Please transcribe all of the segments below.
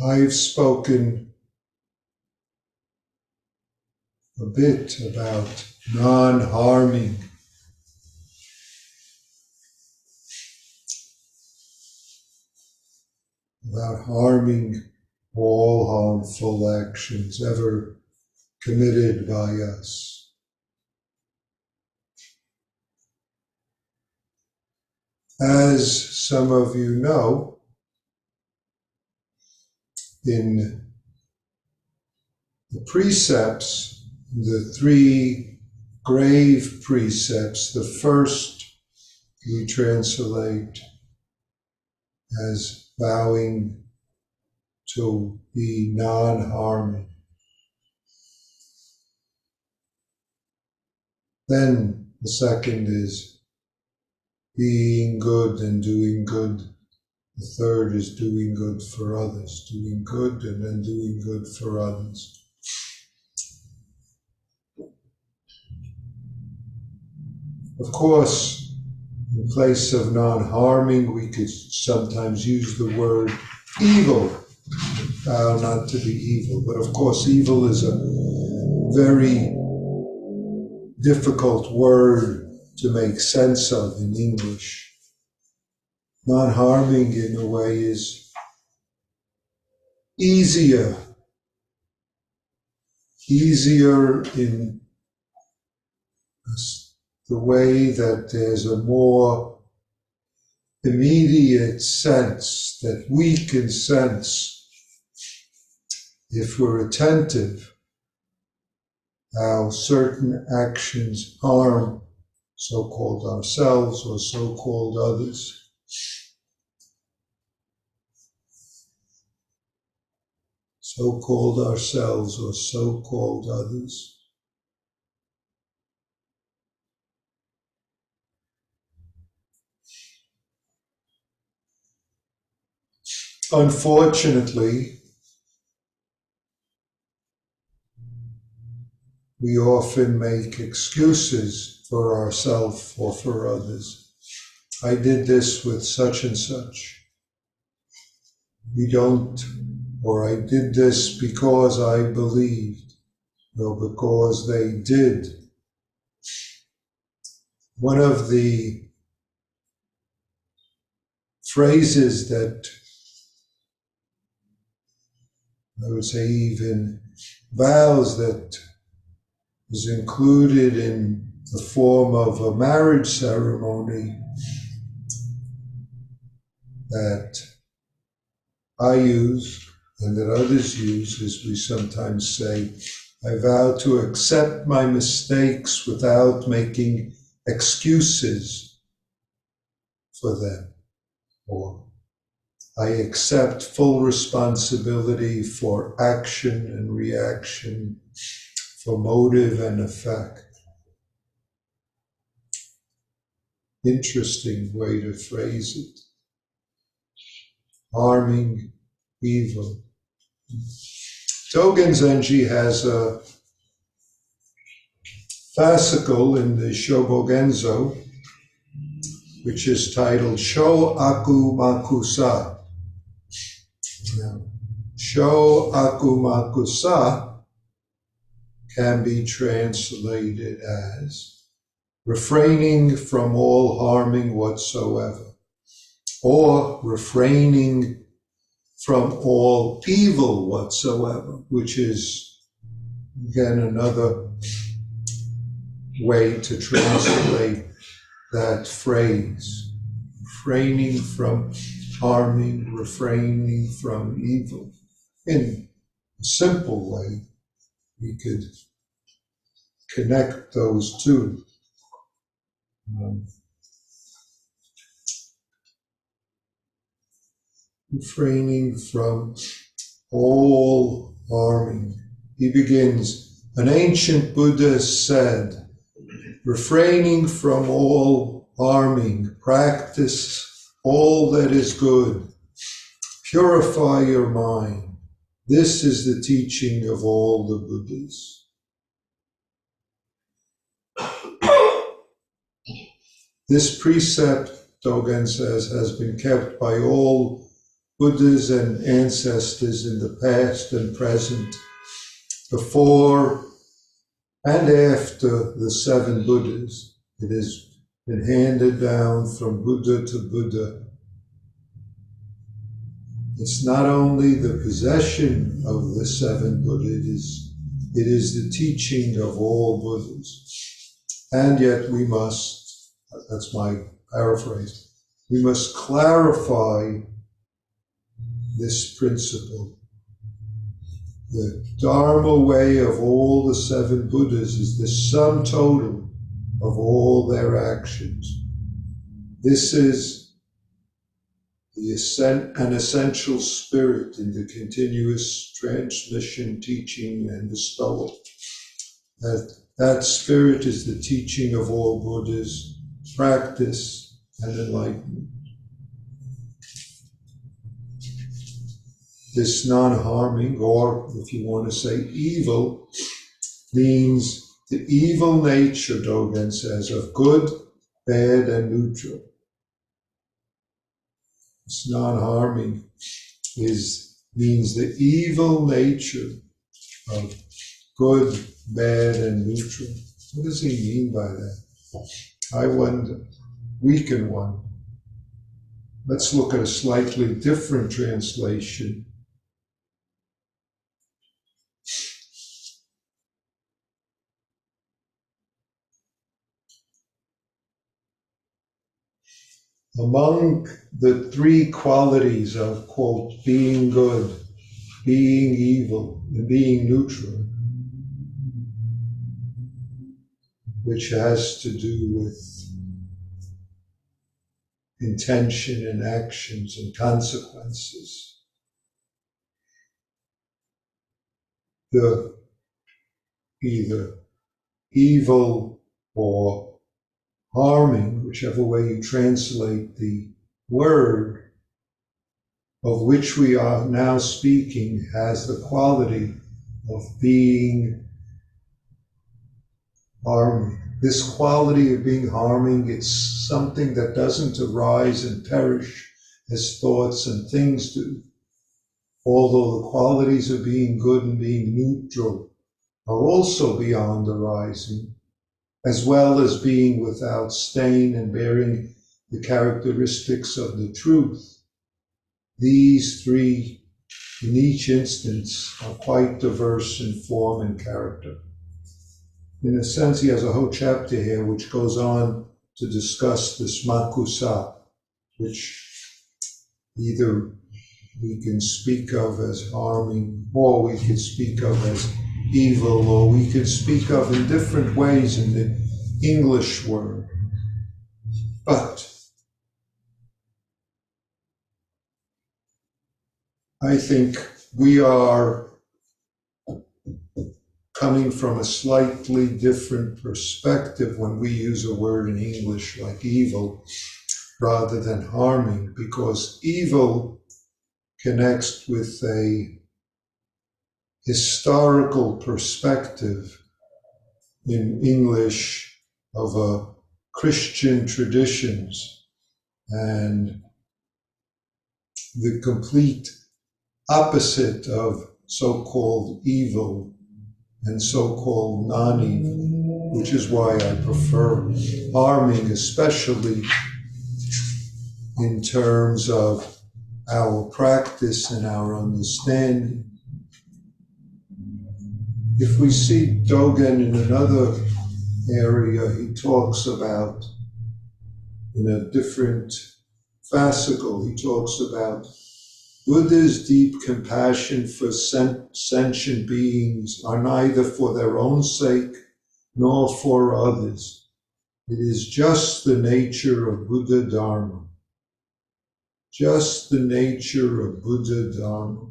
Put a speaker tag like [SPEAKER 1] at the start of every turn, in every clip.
[SPEAKER 1] I've spoken a bit about non-harming. About harming all harmful actions ever committed by us. As some of you know, in the precepts, the three grave precepts, the first we translate as vowing to be non-harming. Then the second is being good and doing good. The third is doing good for others, doing good and then doing good for others. Of course, in place of non-harming, we could sometimes use the word evil. Vow not to be evil. But of course, evil is a very difficult word to make sense of in English. Non-harming, in a way, is easier in the way that there's a more immediate sense that we can sense if we're attentive how certain actions harm so-called ourselves or so-called others. So-called ourselves or so-called others. Unfortunately, we often make excuses for ourselves or for others. I did this with such and such. We don't, or I did this because I believed, or because they did. One of the phrases that I would say even vows that is included in the form of a marriage ceremony that I use and that others use is we sometimes say, I vow to accept my mistakes without making excuses for them, or I accept full responsibility for action and reaction, for motive and effect. Interesting way to phrase it. Harming, evil. Dogen Zenji has a fascicle in the Shobogenzo, which is titled Sho Aku Makusa. Now, Sho Aku Makusa can be translated as refraining from all harming whatsoever, or refraining from all evil whatsoever, which is, again, another way to translate that phrase. Refraining from harming, refraining from evil. In a simple way, we could connect those two. Refraining from all harming. He begins, an ancient Buddha said, refraining from all harming, practice all that is good, purify your mind. This is the teaching of all the Buddhas. This precept, Dogen says, has been kept by all Buddhas and ancestors in the past and present, before and after the 7 Buddhas. It has been handed down from Buddha to Buddha. It's not only the possession of the 7 Buddhas, it is the teaching of all Buddhas. And yet we must, that's my paraphrase, we must clarify this principle. The Dharma way of all the 7 Buddhas is the sum total of all their actions. This is an essential spirit in the continuous transmission, teaching, and bestowal. That spirit is the teaching of all Buddhas, practice, and enlightenment. This non-harming, or if you want to say evil, means the evil nature, Dogen says, of good, bad, and neutral. This non-harming means the evil nature of good, bad, and neutral. What does he mean by that? I wonder. Weaken one. Let's look at a slightly different translation. Among the 3 qualities of, quote, being good, being evil, and being neutral, which has to do with intention and actions and consequences, the either evil or harming, whichever way you translate the word, of which we are now speaking, has the quality of being harming. This quality of being harming, it's something that doesn't arise and perish as thoughts and things do. Although the qualities of being good and being neutral are also beyond arising, as well as being without stain and bearing the characteristics of the truth. These 3, in each instance, are quite diverse in form and character. In a sense, he has a whole chapter here which goes on to discuss this makusa, which either we can speak of as harming, or we can speak of as evil, or we could speak of in different ways in the English word. But I think we are coming from a slightly different perspective when we use a word in English like evil rather than harming, because evil connects with a historical perspective in English of Christian traditions and the complete opposite of so-called evil and so-called non-evil, which is why I prefer harming, especially in terms of our practice and our understanding. If we see Dogen in another area, he talks about, in a different fascicle, he talks about Buddha's deep compassion for sentient beings are neither for their own sake nor for others. It is just the nature of Buddha Dharma. Just the nature of Buddha Dharma.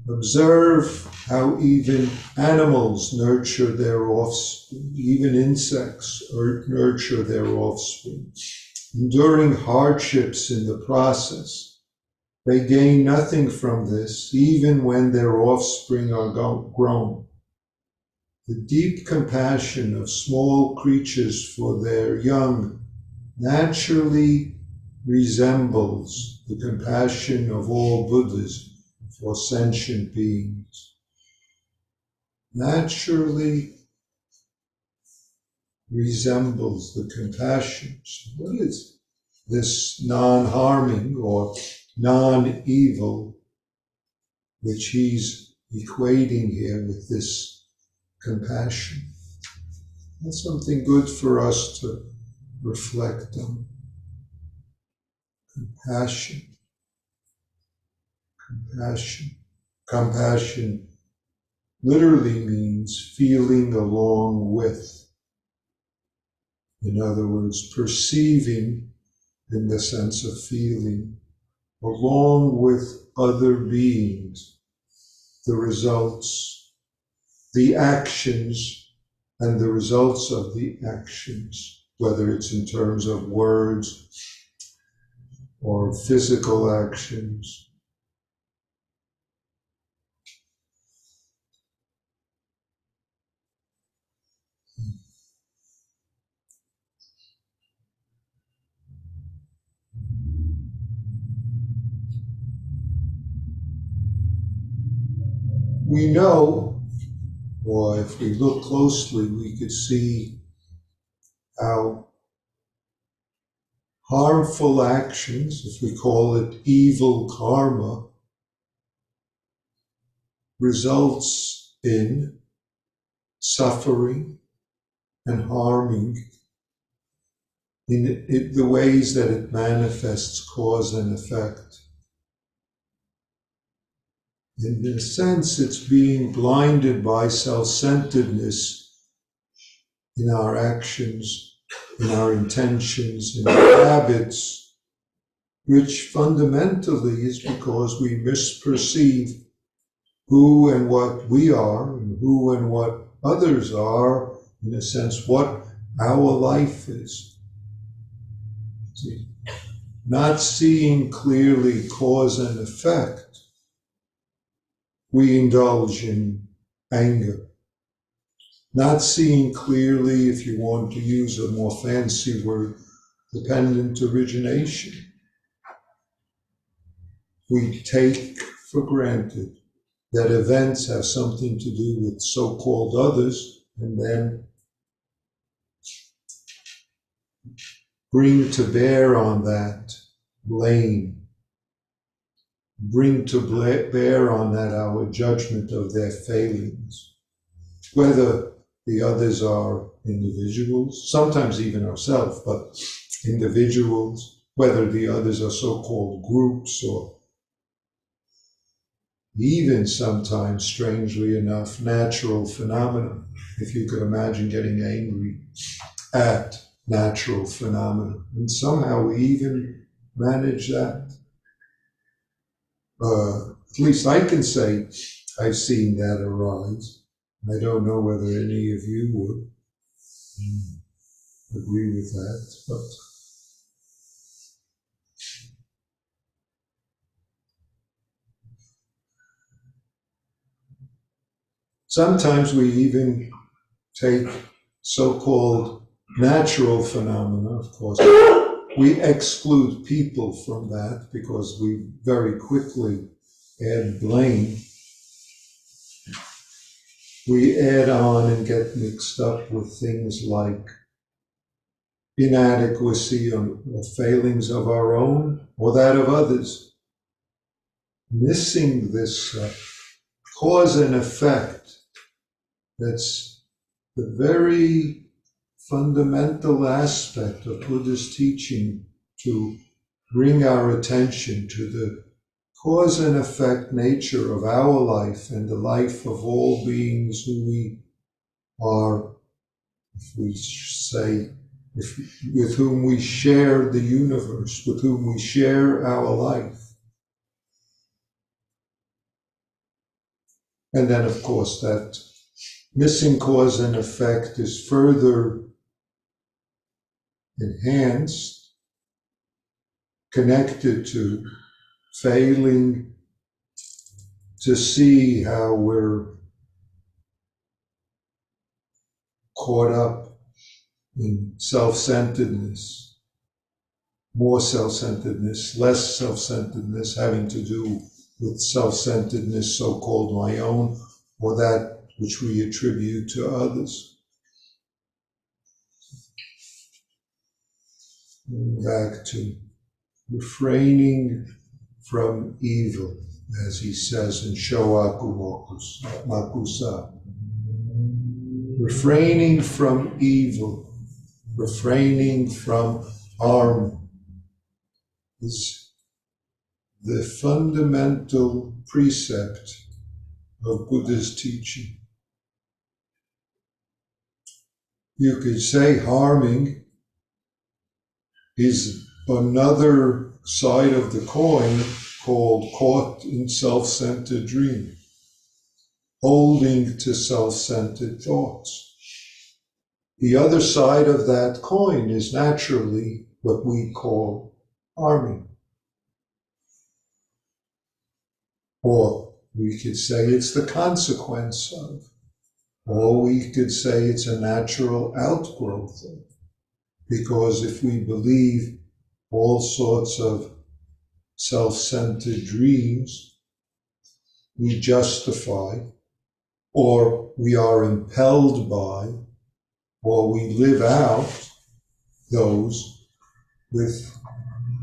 [SPEAKER 1] Observe how even animals nurture their offspring, even insects nurture their offspring, enduring hardships in the process. They gain nothing from this, even when their offspring are grown. The deep compassion of small creatures for their young naturally resembles the compassion of all Buddhas for sentient beings, naturally resembles the compassion. So what is this non-harming or non-evil, which he's equating here with this compassion? That's something good for us to reflect on. Compassion. Compassion. Compassion literally means feeling along with. In other words, perceiving in the sense of feeling along with other beings the results, the actions, and the results of the actions, whether it's in terms of words or physical actions. We know, or if we look closely, we could see how harmful actions, if we call it evil karma, results in suffering and harming in the ways that it manifests cause and effect. In a sense, it's being blinded by self-centeredness in our actions, in our intentions, in our habits, which fundamentally is because we misperceive who and what we are, and who and what others are, in a sense, what our life is. See? Not seeing clearly cause and effect, we indulge in anger. Not seeing clearly, if you want to use a more fancy word, dependent origination. We take for granted that events have something to do with so-called others, and then bring to bear on that blame. Bring to bear on that our judgment of their failings. Whether the others are individuals, sometimes even ourselves, but individuals, whether the others are so-called groups, or even sometimes, strangely enough, natural phenomena. If you could imagine getting angry at natural phenomena. And somehow we even manage that. At least I can say I've seen that arise. I don't know whether any of you would agree with that, but sometimes we even take so-called natural phenomena, of course. We exclude people from that because we very quickly add blame. We add on and get mixed up with things like inadequacy or failings of our own or that of others. Missing this cause and effect, that's the very fundamental aspect of Buddha's teaching, to bring our attention to the cause and effect nature of our life and the life of all beings who we are, if we say, with whom we share the universe, with whom we share our life. And then, of course, that missing cause and effect is further enhanced, connected to failing to see how we're caught up in self-centeredness, more self-centeredness, less self-centeredness, having to do with self-centeredness, so-called my own, or that which we attribute to others. Back to refraining from evil, as he says in Shoaku Makusa. Refraining from evil, refraining from harm is the fundamental precept of Buddha's teaching. You could say harming is another side of the coin called caught in self-centered dream, holding to self-centered thoughts. The other side of that coin is naturally what we call harming. Or we could say it's the consequence of, or we could say it's a natural outgrowth of. Because if we believe all sorts of self-centered dreams, we justify, or we are impelled by, or we live out those with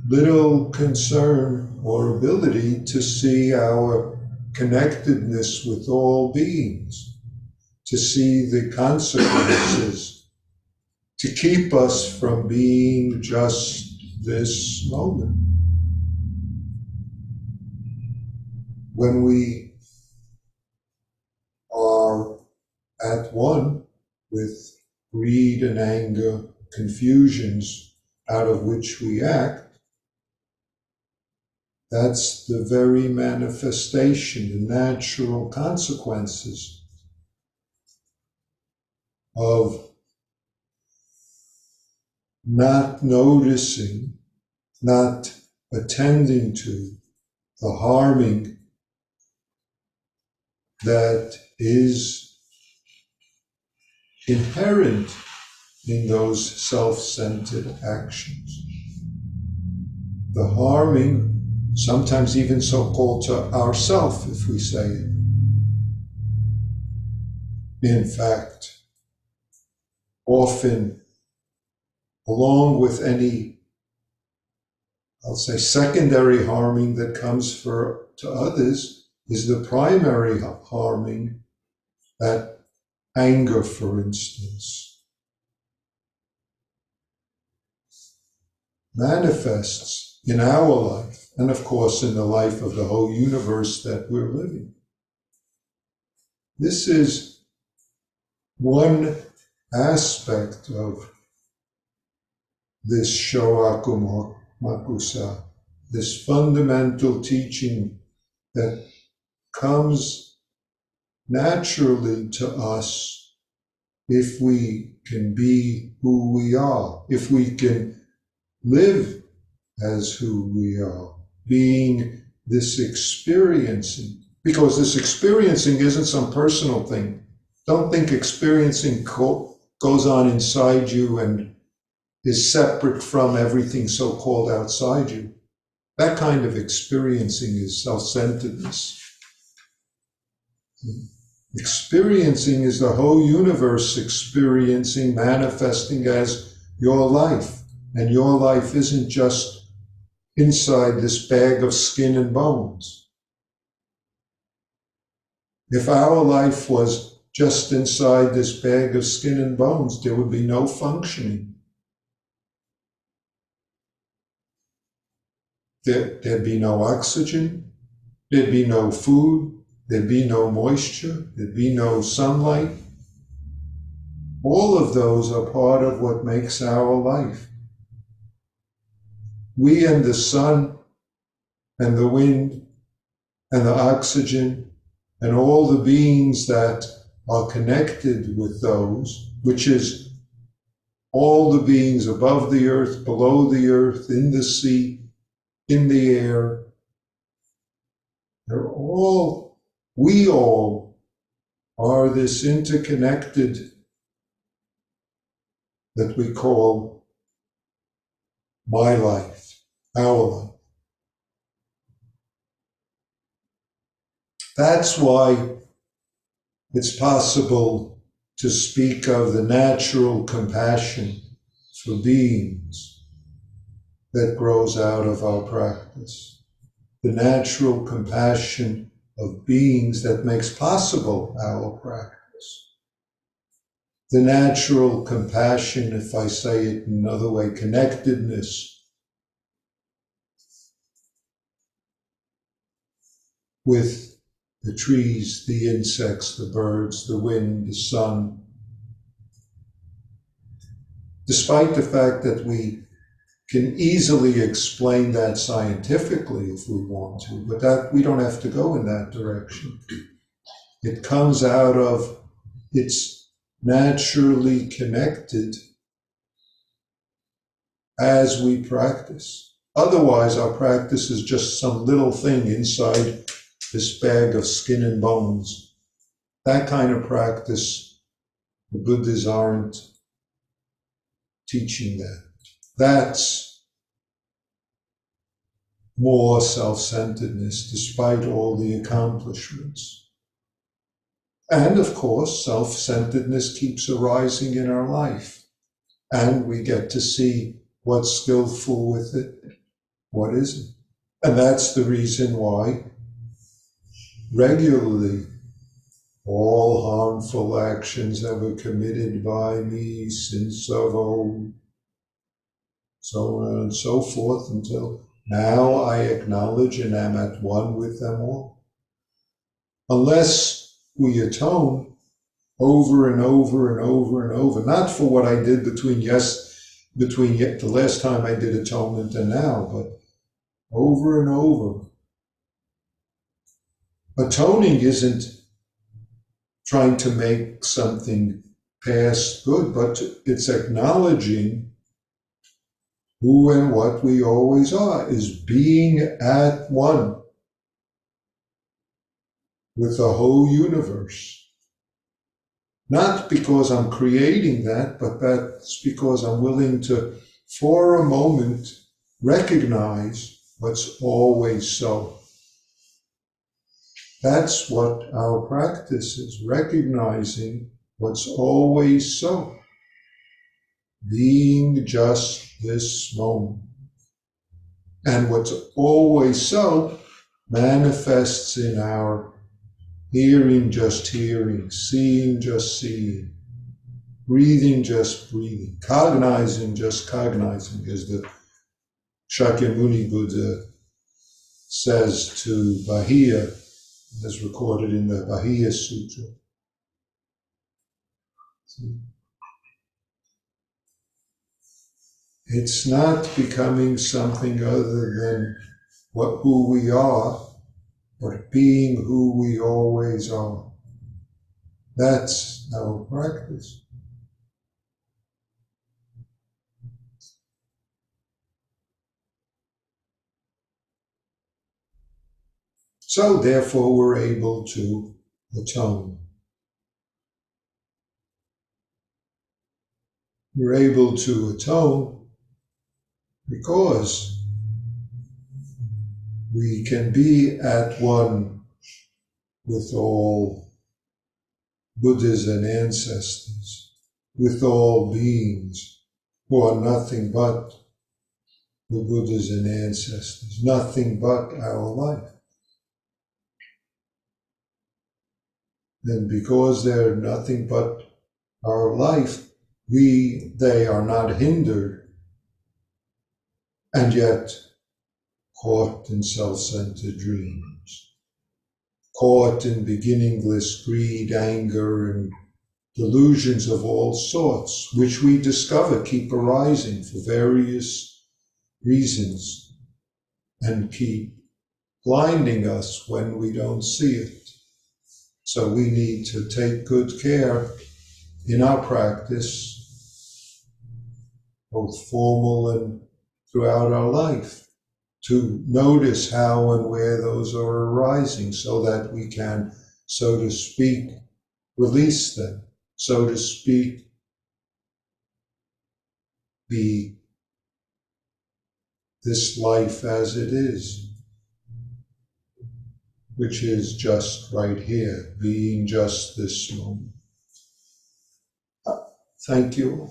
[SPEAKER 1] little concern or ability to see our connectedness with all beings, to see the consequences, to keep us from being just this moment. When we are at one with greed and anger, confusions out of which we act, that's the very manifestation, the natural consequences of not noticing, not attending to the harming that is inherent in those self-centered actions. The harming, sometimes even so-called to ourself, if we say it. In fact, often, along with any, I'll say, secondary harming that comes to others, is the primary harming, that anger, for instance, manifests in our life, and of course in the life of the whole universe that we're living. This is one aspect of this Shoaku Makusa, this fundamental teaching that comes naturally to us if we can be who we are, if we can live as who we are, being this experiencing. Because this experiencing isn't some personal thing. Don't think experiencing goes on inside you and is separate from everything so-called outside you. That kind of experiencing is self-centeredness. Experiencing is the whole universe experiencing, manifesting as your life. And your life isn't just inside this bag of skin and bones. If our life was just inside this bag of skin and bones, there would be no functioning. There'd be no oxygen, there'd be no food, there'd be no moisture, there'd be no sunlight. All of those are part of what makes our life. We and the sun and the wind and the oxygen and all the beings that are connected with those, which is all the beings above the earth, below the earth, in the sea, in the air. We all are this interconnected that we call my life, our life. That's why it's possible to speak of the natural compassion for beings that grows out of our practice. The natural compassion of beings that makes possible our practice. The natural compassion, if I say it another way, connectedness with the trees, the insects, the birds, the wind, the sun. Despite the fact that we can easily explain that scientifically if we want to, but that we don't have to go in that direction. It comes out of, it's naturally connected as we practice. Otherwise, our practice is just some little thing inside this bag of skin and bones. That kind of practice, the Buddhas aren't teaching that. That's more self-centeredness, despite all the accomplishments. And of course, self-centeredness keeps arising in our life. And we get to see what's skillful with it, what isn't. And that's the reason why regularly all harmful actions that were committed by me since of old, so on and so forth, until now I acknowledge and am at one with them all. Unless we atone over and over and over and over, not for what I did between the last time I did atonement and now, but over and over. Atoning isn't trying to make something past good, but it's acknowledging who and what we always are, is being at one with the whole universe. Not because I'm creating that, but that's because I'm willing to, for a moment, recognize what's always so. That's what our practice is, recognizing what's always so. Being just this moment. And what's always so manifests in our hearing, just hearing, seeing, just seeing, breathing, just breathing, cognizing, just cognizing, as the Shakyamuni Buddha says to Bahia, as recorded in the Bahia Sutra. It's not becoming something other than who we are, but being who we always are. That's our practice. So therefore we're able to atone. We're able to atone because we can be at one with all Buddhas and ancestors, with all beings who are nothing but the Buddhas and ancestors, nothing but our life. And because they're nothing but our life, they are not hindered, and yet caught in self-centered dreams, caught in beginningless greed, anger, and delusions of all sorts, which we discover keep arising for various reasons and keep blinding us when we don't see it. So we need to take good care in our practice, both formal and throughout our life, to notice how and where those are arising so that we can, so to speak, release them, so to speak, be this life as it is, which is just right here, being just this moment. Thank you.